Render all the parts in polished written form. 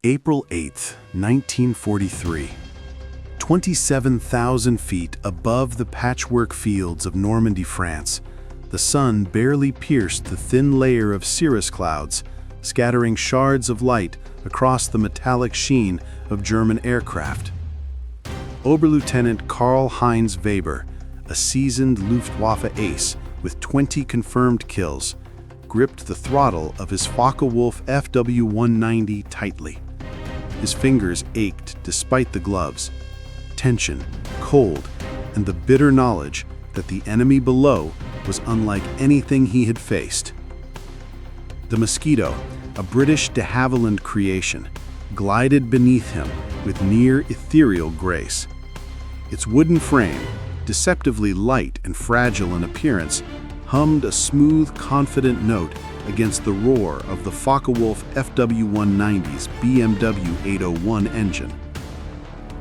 April 8, 1943. 27,000 feet above the patchwork fields of Normandy, France, the sun barely pierced the thin layer of cirrus clouds, scattering shards of light across the metallic sheen of German aircraft. Oberlieutenant Karl-Heinz Weber, a seasoned Luftwaffe ace with 20 confirmed kills, gripped the throttle of his Focke-Wulf Fw 190 tightly. His fingers ached despite the gloves, tension, cold, and the bitter knowledge that the enemy below was unlike anything he had faced. The Mosquito, a British de Havilland creation, glided beneath him with near ethereal grace. Its wooden frame, deceptively light and fragile in appearance, hummed a smooth, confident note against the roar of the Focke-Wulf Fw 190's BMW 801 engine.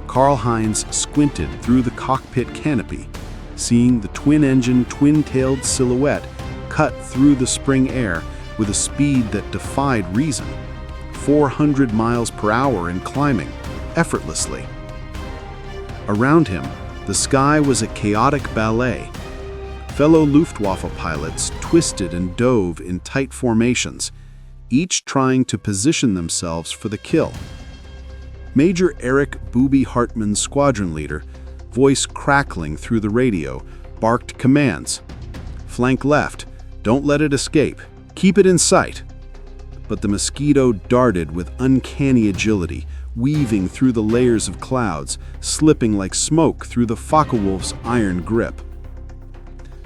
Karl-Heinz squinted through the cockpit canopy, seeing the twin-engine, twin-tailed silhouette cut through the spring air with a speed that defied reason, 400 miles per hour in climbing, effortlessly. Around him, the sky was a chaotic ballet. Fellow Luftwaffe pilots twisted and dove in tight formations, each trying to position themselves for the kill. Major Erich "Booby" Hartmann's squadron leader, voice crackling through the radio, barked commands. "Flank left, don't let it escape, keep it in sight." But the Mosquito darted with uncanny agility, weaving through the layers of clouds, slipping like smoke through the Focke-Wulf's iron grip.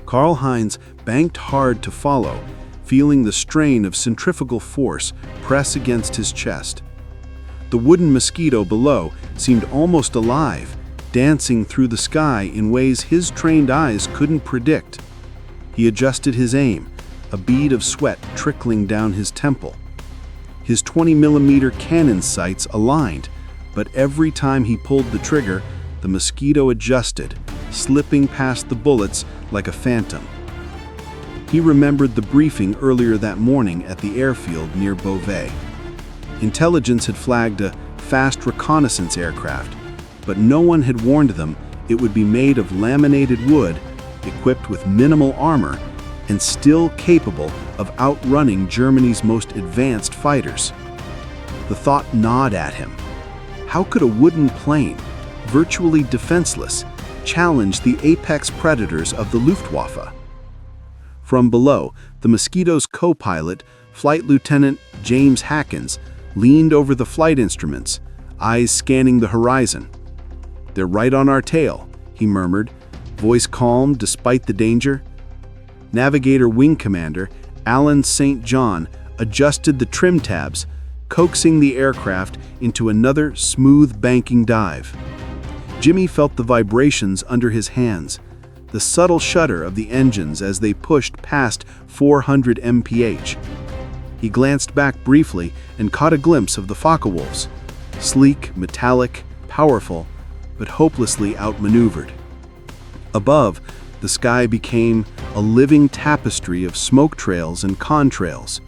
Karl-Heinz banked hard to follow, feeling the strain of centrifugal force press against his chest. The wooden Mosquito below seemed almost alive, dancing through the sky in ways his trained eyes couldn't predict. He adjusted his aim, a bead of sweat trickling down his temple. His 20mm cannon sights aligned, but every time he pulled the trigger, the Mosquito adjusted, slipping past the bullets like a phantom. He remembered the briefing earlier that morning at the airfield near Beauvais. Intelligence had flagged a fast reconnaissance aircraft, but no one had warned them it would be made of laminated wood, equipped with minimal armor, and still capable of outrunning Germany's most advanced fighters. The thought gnawed at him. How could a wooden plane, virtually defenseless, challenge the apex predators of the Luftwaffe? From below, the Mosquito's co-pilot, Flight Lieutenant James Hackins, leaned over the flight instruments, eyes scanning the horizon. "They're right on our tail," he murmured, voice calm despite the danger. Navigator Wing Commander Alan St. John adjusted the trim tabs, coaxing the aircraft into another smooth banking dive. Jimmy felt the vibrations under his hands, the subtle shudder of the engines as they pushed past 400 mph. He glanced back briefly and caught a glimpse of the Focke-Wulfs, sleek, metallic, powerful, but hopelessly outmaneuvered. Above, the sky became a living tapestry of smoke trails and contrails.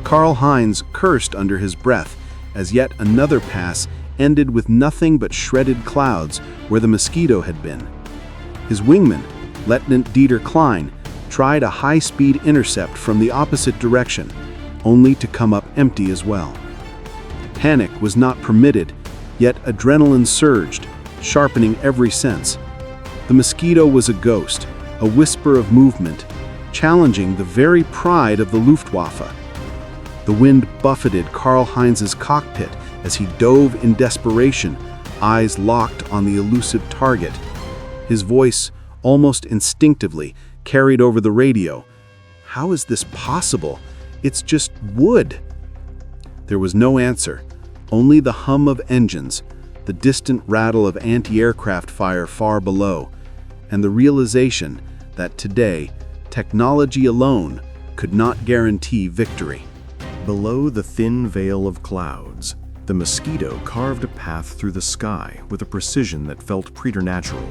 Karl-Heinz cursed under his breath as yet another pass ended with nothing but shredded clouds where the Mosquito had been. His wingman, Lieutenant Dieter Klein, tried a high-speed intercept from the opposite direction, only to come up empty as well. Panic was not permitted, yet adrenaline surged, sharpening every sense. The Mosquito was a ghost, a whisper of movement, challenging the very pride of the Luftwaffe. The wind buffeted Karl-Heinz's cockpit as he dove in desperation, eyes locked on the elusive target. His voice, almost instinctively, carried over the radio. "How is this possible? It's just wood." There was no answer, only the hum of engines, the distant rattle of anti-aircraft fire far below, and the realization that today, technology alone could not guarantee victory. Below the thin veil of clouds, the Mosquito carved a path through the sky with a precision that felt preternatural.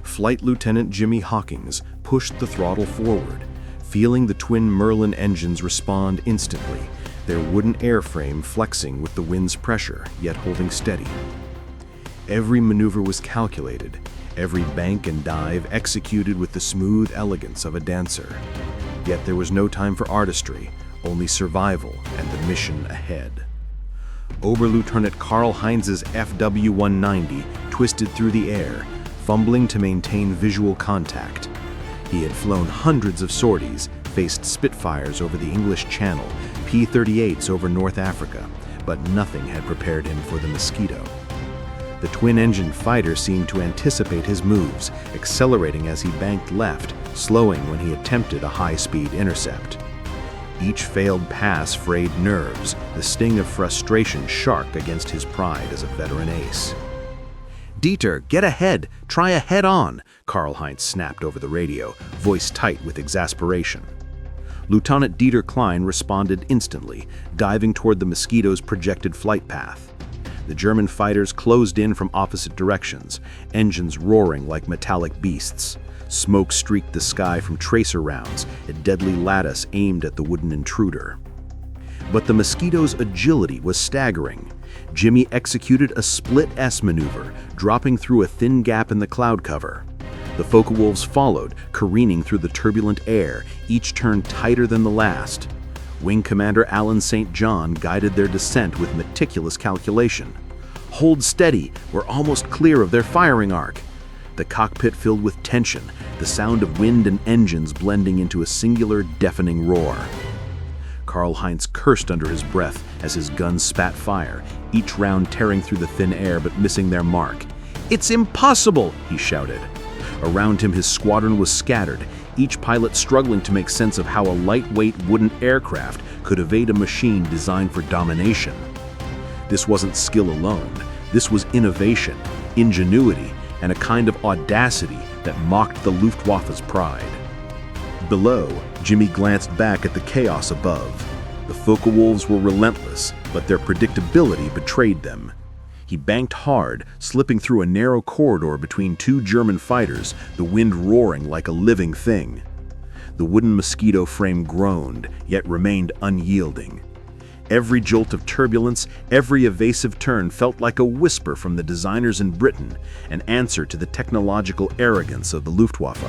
Flight Lieutenant Jimmy Hawkins pushed the throttle forward, feeling the twin Merlin engines respond instantly, their wooden airframe flexing with the wind's pressure, yet holding steady. Every maneuver was calculated, every bank and dive executed with the smooth elegance of a dancer. Yet there was no time for artistry, only survival and the mission ahead. Oberlieutenant Karl-Heinz's Fw-190 twisted through the air, fumbling to maintain visual contact. He had flown hundreds of sorties, faced Spitfires over the English Channel, P-38s over North Africa, but nothing had prepared him for the Mosquito. The twin-engine fighter seemed to anticipate his moves, accelerating as he banked left, slowing when he attempted a high-speed intercept. Each failed pass frayed nerves, the sting of frustration sharp against his pride as a veteran ace. "Dieter, get ahead! Try a head-on!" Karl-Heinz snapped over the radio, voice tight with exasperation. Lieutenant Dieter Klein responded instantly, diving toward the Mosquito's projected flight path. The German fighters closed in from opposite directions, engines roaring like metallic beasts. Smoke streaked the sky from tracer rounds, a deadly lattice aimed at the wooden intruder. But the Mosquito's agility was staggering. Jimmy executed a split S maneuver, dropping through a thin gap in the cloud cover. The Focke-Wulfs followed, careening through the turbulent air, each turn tighter than the last. Wing Commander Alan St. John guided their descent with meticulous calculation. "Hold steady, we're almost clear of their firing arc." The cockpit filled with tension, the sound of wind and engines blending into a singular, deafening roar. Karl-Heinz cursed under his breath as his guns spat fire, each round tearing through the thin air but missing their mark. "It's impossible!" he shouted. Around him his squadron was scattered, each pilot struggling to make sense of how a lightweight wooden aircraft could evade a machine designed for domination. This wasn't skill alone, this was innovation, ingenuity, and a kind of audacity that mocked the Luftwaffe's pride. Below, Jimmy glanced back at the chaos above. The Focke-Wulfs were relentless, but their predictability betrayed them. He banked hard, slipping through a narrow corridor between two German fighters, the wind roaring like a living thing. The wooden Mosquito frame groaned, yet remained unyielding. Every jolt of turbulence, every evasive turn felt like a whisper from the designers in Britain, an answer to the technological arrogance of the Luftwaffe.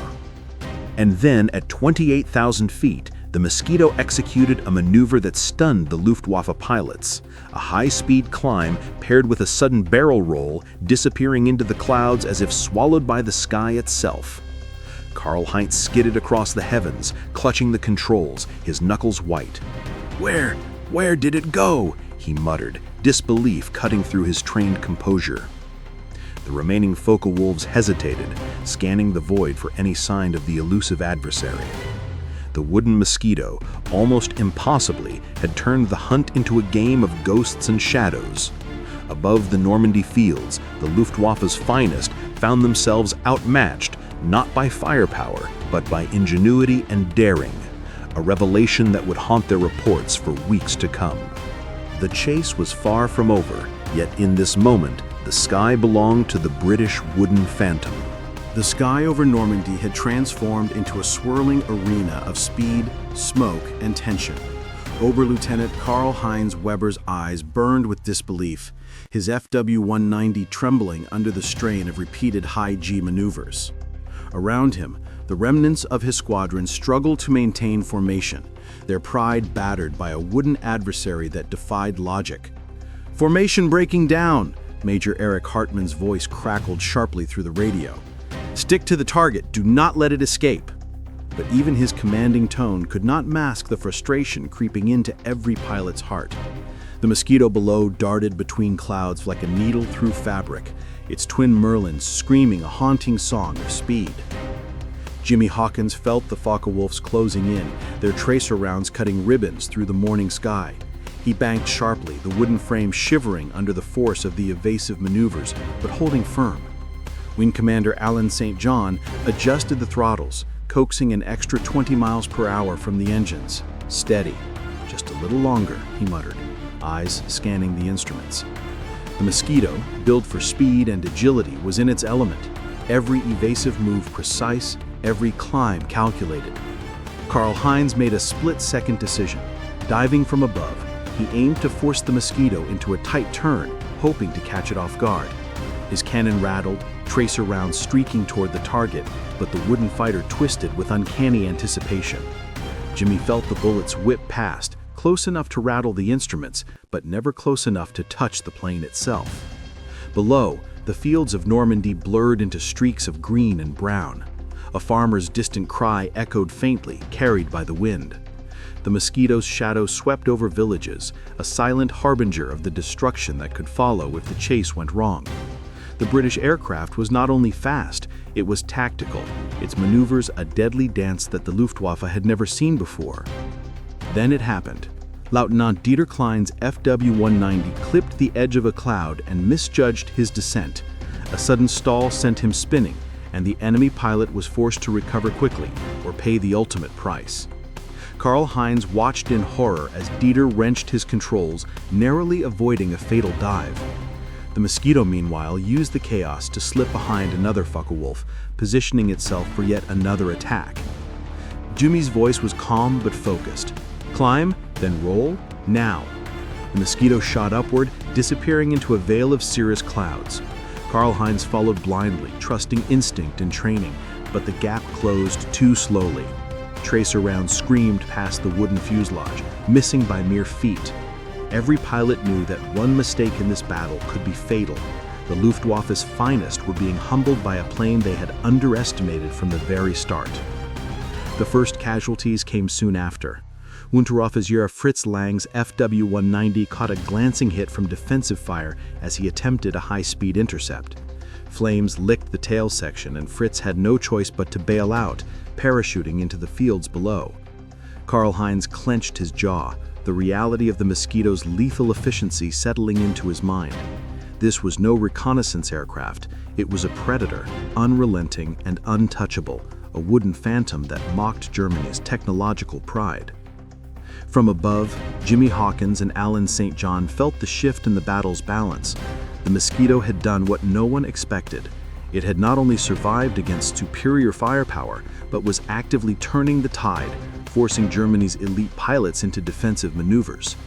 And then, at 28,000 feet, the Mosquito executed a maneuver that stunned the Luftwaffe pilots. A high-speed climb paired with a sudden barrel roll, disappearing into the clouds as if swallowed by the sky itself. Karl-Heinz skidded across the heavens, clutching the controls, his knuckles white. Where did it go?" he muttered, disbelief cutting through his trained composure. The remaining Focke-Wulfs hesitated, scanning the void for any sign of the elusive adversary. The wooden Mosquito, almost impossibly, had turned the hunt into a game of ghosts and shadows. Above the Normandy fields, the Luftwaffe's finest found themselves outmatched, not by firepower, but by ingenuity and daring. A revelation that would haunt their reports for weeks to come. The chase was far from over, yet in this moment, the sky belonged to the British wooden Phantom. The sky over Normandy had transformed into a swirling arena of speed, smoke, and tension. Oberlieutenant Karl-Heinz Weber's eyes burned with disbelief, his Fw-190 trembling under the strain of repeated high-G maneuvers. Around him, the remnants of his squadron struggled to maintain formation, their pride battered by a wooden adversary that defied logic. "Formation breaking down!" Major Eric Hartmann's voice crackled sharply through the radio. "Stick to the target, do not let it escape." But even his commanding tone could not mask the frustration creeping into every pilot's heart. The Mosquito below darted between clouds like a needle through fabric, its twin Merlins screaming a haunting song of speed. Jimmy Hawkins felt the Focke-Wulfs closing in, their tracer rounds cutting ribbons through the morning sky. He banked sharply, the wooden frame shivering under the force of the evasive maneuvers, but holding firm. Wing Commander Alan St. John adjusted the throttles, coaxing an extra 20 miles per hour from the engines. "Steady. Just a little longer," he muttered, eyes scanning the instruments. The Mosquito, built for speed and agility, was in its element. Every evasive move precise, every climb calculated. Karl-Heinz made a split-second decision. Diving from above, He aimed to force the Mosquito into a tight turn, hoping to catch it off guard. His cannon rattled, tracer rounds streaking toward the target, but the wooden fighter twisted with uncanny anticipation. Jimmy felt the bullets whip past, close enough to rattle the instruments, but never close enough to touch the plane itself. Below, the fields of Normandy blurred into streaks of green and brown. A farmer's distant cry echoed faintly, carried by the wind. The Mosquito's shadow swept over villages, a silent harbinger of the destruction that could follow if the chase went wrong. The British aircraft was not only fast, it was tactical, its maneuvers a deadly dance that the Luftwaffe had never seen before. Then it happened. Lieutenant Dieter Klein's Fw-190 clipped the edge of a cloud and misjudged his descent. A sudden stall sent him spinning, and the enemy pilot was forced to recover quickly, or pay the ultimate price. Karl-Heinz watched in horror as Dieter wrenched his controls, narrowly avoiding a fatal dive. The Mosquito, meanwhile, used the chaos to slip behind another Focke-Wulf, positioning itself for yet another attack. Jimmy's voice was calm but focused. Climb, then roll, now. The Mosquito shot upward, disappearing into a veil of cirrus clouds. Karl-Heinz followed blindly, trusting instinct and training, but the gap closed too slowly. Tracer rounds screamed past the wooden fuselage, missing by mere feet. Every pilot knew that one mistake in this battle could be fatal. The Luftwaffe's finest were being humbled by a plane they had underestimated from the very start. The first casualties came soon after. Unteroffizier Fritz Lang's Fw-190 caught a glancing hit from defensive fire as he attempted a high-speed intercept. Flames licked the tail section, and Fritz had no choice but to bail out, parachuting into the fields below. Karl-Heinz clenched his jaw, the reality of the Mosquito's lethal efficiency settling into his mind. This was no reconnaissance aircraft, it was a predator, unrelenting and untouchable, a wooden phantom that mocked Germany's technological pride. From above, Jimmy Hawkins and Alan St. John felt the shift in the battle's balance. The Mosquito had done what no one expected. It had not only survived against superior firepower, but was actively turning the tide, forcing Germany's elite pilots into defensive maneuvers.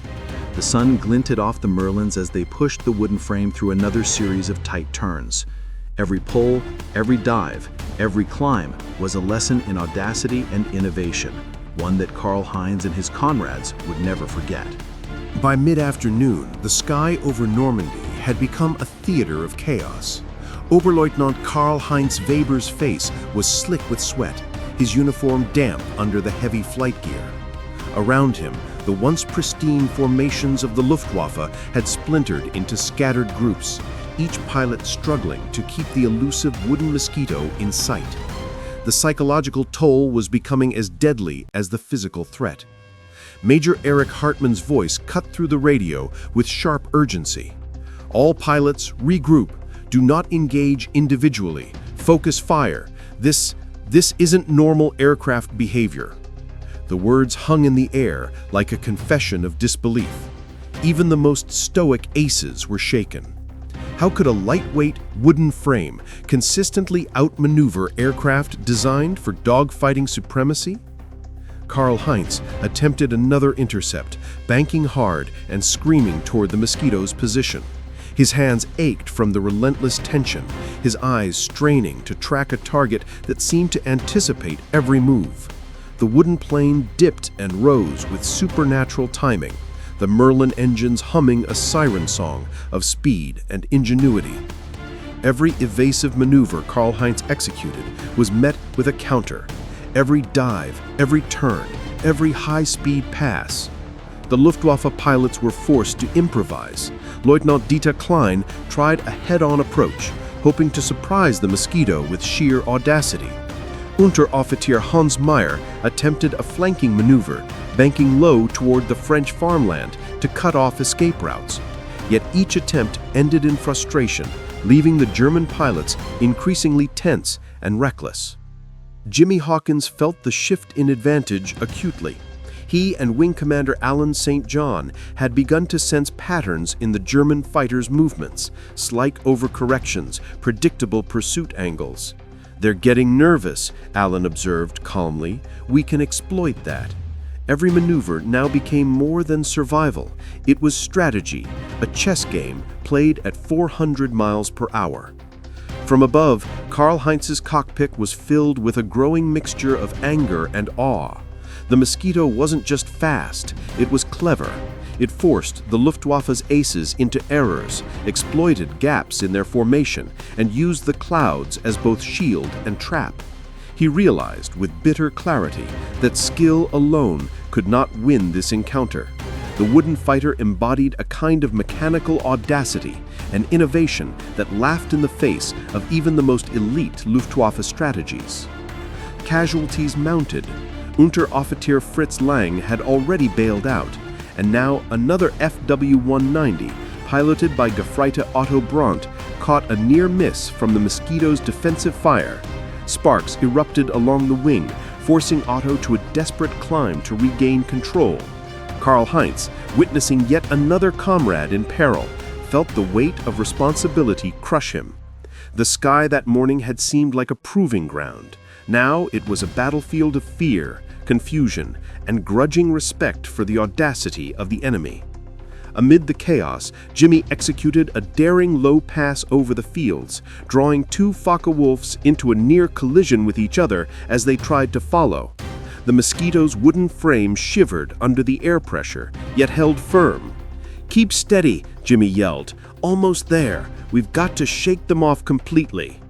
The sun glinted off the Merlins as they pushed the wooden frame through another series of tight turns. Every pull, every dive, every climb was a lesson in audacity and innovation, one that Karl-Heinz and his comrades would never forget. By mid-afternoon, the sky over Normandy had become a theater of chaos. Oberleutnant Karl-Heinz Weber's face was slick with sweat, his uniform damp under the heavy flight gear. Around him, the once pristine formations of the Luftwaffe had splintered into scattered groups, each pilot struggling to keep the elusive wooden Mosquito in sight. The psychological toll was becoming as deadly as the physical threat. Major Erich Hartmann's voice cut through the radio with sharp urgency. All pilots, regroup. Do not engage individually. Focus fire. This isn't normal aircraft behavior. The words hung in the air like a confession of disbelief. Even the most stoic aces were shaken. How could a lightweight wooden frame consistently outmaneuver aircraft designed for dogfighting supremacy? Karl-Heinz attempted another intercept, banking hard and screaming toward the Mosquito's position. His hands ached from the relentless tension, his eyes straining to track a target that seemed to anticipate every move. The wooden plane dipped and rose with supernatural timing, the Merlin engines humming a siren song of speed and ingenuity. Every evasive maneuver Karl-Heinz executed was met with a counter. Every dive, every turn, every high-speed pass. The Luftwaffe pilots were forced to improvise. Lieutenant Dieter Klein tried a head-on approach, hoping to surprise the Mosquito with sheer audacity. Unteroffizier Hans Meyer attempted a flanking maneuver, banking low toward the French farmland to cut off escape routes. Yet each attempt ended in frustration, leaving the German pilots increasingly tense and reckless. Jimmy Hawkins felt the shift in advantage acutely. He and Wing Commander Alan St. John had begun to sense patterns in the German fighters' movements, slight overcorrections, predictable pursuit angles. "They're getting nervous," Alan observed calmly. "We can exploit that." every maneuver now became more than survival. It was strategy, a chess game played at 400 miles per hour. From above, Karl-Heinz's cockpit was filled with a growing mixture of anger and awe. The Mosquito wasn't just fast, it was clever. It forced the Luftwaffe's aces into errors, exploited gaps in their formation, and used the clouds as both shield and trap. He realized with bitter clarity that skill alone could not win this encounter. The wooden fighter embodied a kind of mechanical audacity, an innovation that laughed in the face of even the most elite Luftwaffe strategies. Casualties mounted. Unteroffizier Fritz Lang had already bailed out, and now another Fw-190, piloted by Gefreiter Otto Brandt, caught a near miss from the Mosquito's defensive fire. Sparks erupted along the wing, forcing Otto to a desperate climb to regain control. Karl-Heinz, witnessing yet another comrade in peril, felt the weight of responsibility crush him. The sky that morning had seemed like a proving ground. Now it was a battlefield of fear, confusion, and grudging respect for the audacity of the enemy. Amid the chaos, Jimmy executed a daring low pass over the fields, drawing two Focke-Wulfs into a near collision with each other as they tried to follow. The Mosquito's wooden frame shivered under the air pressure, yet held firm. "Keep steady," Jimmy yelled. "Almost there. We've got to shake them off completely."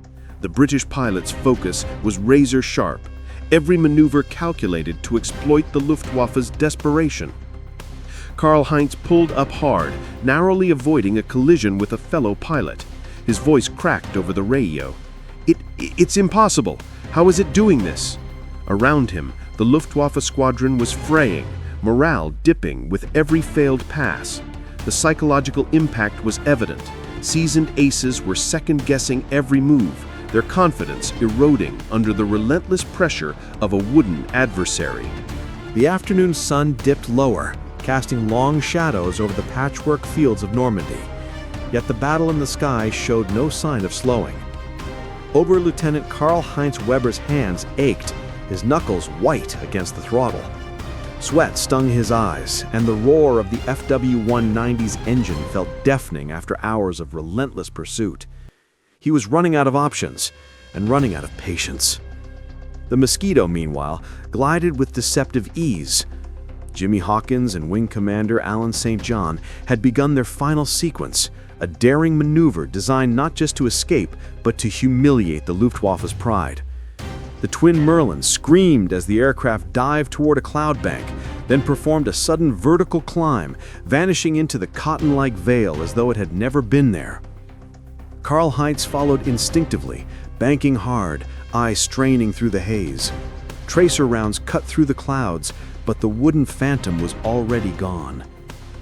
The British pilot's focus was razor sharp, every maneuver calculated to exploit the Luftwaffe's desperation. Karl-Heinz pulled up hard, narrowly avoiding a collision with a fellow pilot. His voice cracked over the radio. It's impossible. How is it doing this?" Around him, the Luftwaffe squadron was fraying, morale dipping with every failed pass. The psychological impact was evident. Seasoned aces were second-guessing every move, their confidence eroding under the relentless pressure of a wooden adversary. The afternoon sun dipped lower, casting long shadows over the patchwork fields of Normandy. Yet the battle in the sky showed no sign of slowing. Oberlieutenant Karl-Heinz Weber's hands ached, his knuckles white against the throttle. Sweat stung his eyes, and the roar of the Fw-190's engine felt deafening after hours of relentless pursuit. He was running out of options, and running out of patience. The Mosquito, meanwhile, glided with deceptive ease. Jimmy Hawkins and Wing Commander Alan St. John had begun their final sequence, a daring maneuver designed not just to escape, but to humiliate the Luftwaffe's pride. The twin Merlins screamed as the aircraft dived toward a cloud bank, then performed a sudden vertical climb, vanishing into the cotton-like veil as though it had never been there. Karl-Heinz followed instinctively, banking hard, eyes straining through the haze. Tracer rounds cut through the clouds, but the wooden phantom was already gone.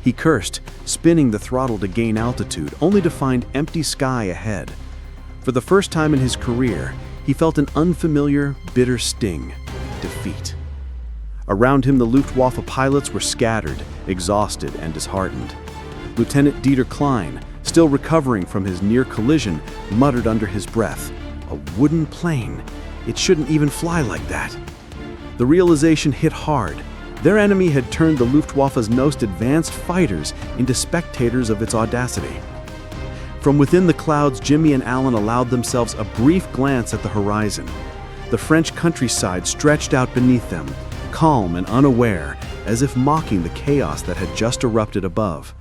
He cursed, spinning the throttle to gain altitude, only to find empty sky ahead. For the first time in his career, he felt an unfamiliar, bitter sting: defeat. Around him, the Luftwaffe pilots were scattered, exhausted, and disheartened. Lieutenant Dieter Klein, still recovering from his near collision, muttered under his breath, "A wooden plane. It shouldn't even fly like that." The realization hit hard. Their enemy had turned the Luftwaffe's most advanced fighters into spectators of its audacity. From within the clouds, Jimmy and Alan allowed themselves a brief glance at the horizon. The French countryside stretched out beneath them, calm and unaware, as if mocking the chaos that had just erupted above.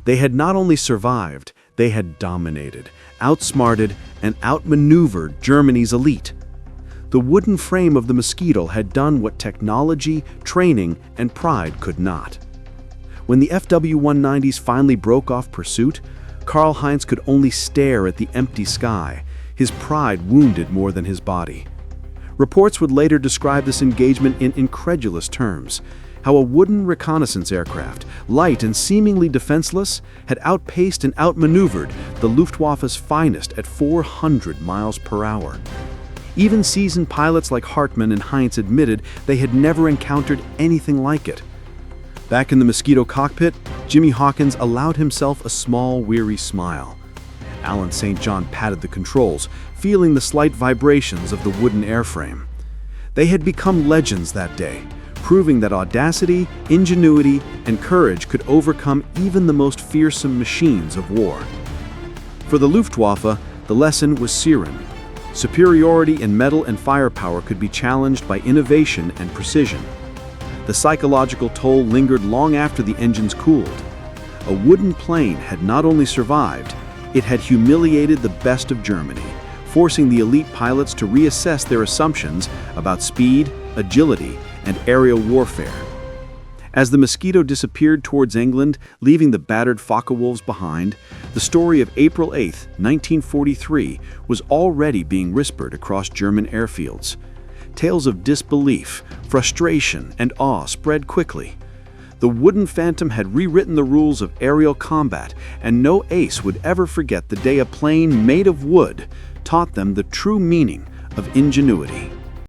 They had not only survived, they had dominated, outsmarted, and outmaneuvered Germany's elite. The wooden frame of the Mosquito had done what technology, training, and pride could not. When the Fw-190s finally broke off pursuit, Karl-Heinz could only stare at the empty sky, his pride wounded more than his body. Reports would later describe this engagement in incredulous terms: how a wooden reconnaissance aircraft, light and seemingly defenseless, had outpaced and outmaneuvered the Luftwaffe's finest at 400 miles per hour. Even seasoned pilots like Hartmann and Heinz admitted they had never encountered anything like it. Back in the Mosquito cockpit, Jimmy Hawkins allowed himself a small, weary smile. Alan St. John patted the controls, feeling the slight vibrations of the wooden airframe. They had become legends that day, proving that audacity, ingenuity, and courage could overcome even the most fearsome machines of war. For the Luftwaffe, the lesson was searing. Superiority in metal and firepower could be challenged by innovation and precision. The psychological toll lingered long after the engines cooled. A wooden plane had not only survived, it had humiliated the best of Germany, forcing the elite pilots to reassess their assumptions about speed, agility, and aerial warfare. As the Mosquito disappeared towards England, leaving the battered Focke-Wulfs behind, the story of April 8, 1943 was already being whispered across German airfields. Tales of disbelief, frustration, and awe spread quickly. The wooden phantom had rewritten the rules of aerial combat, and no ace would ever forget the day a plane made of wood taught them the true meaning of ingenuity.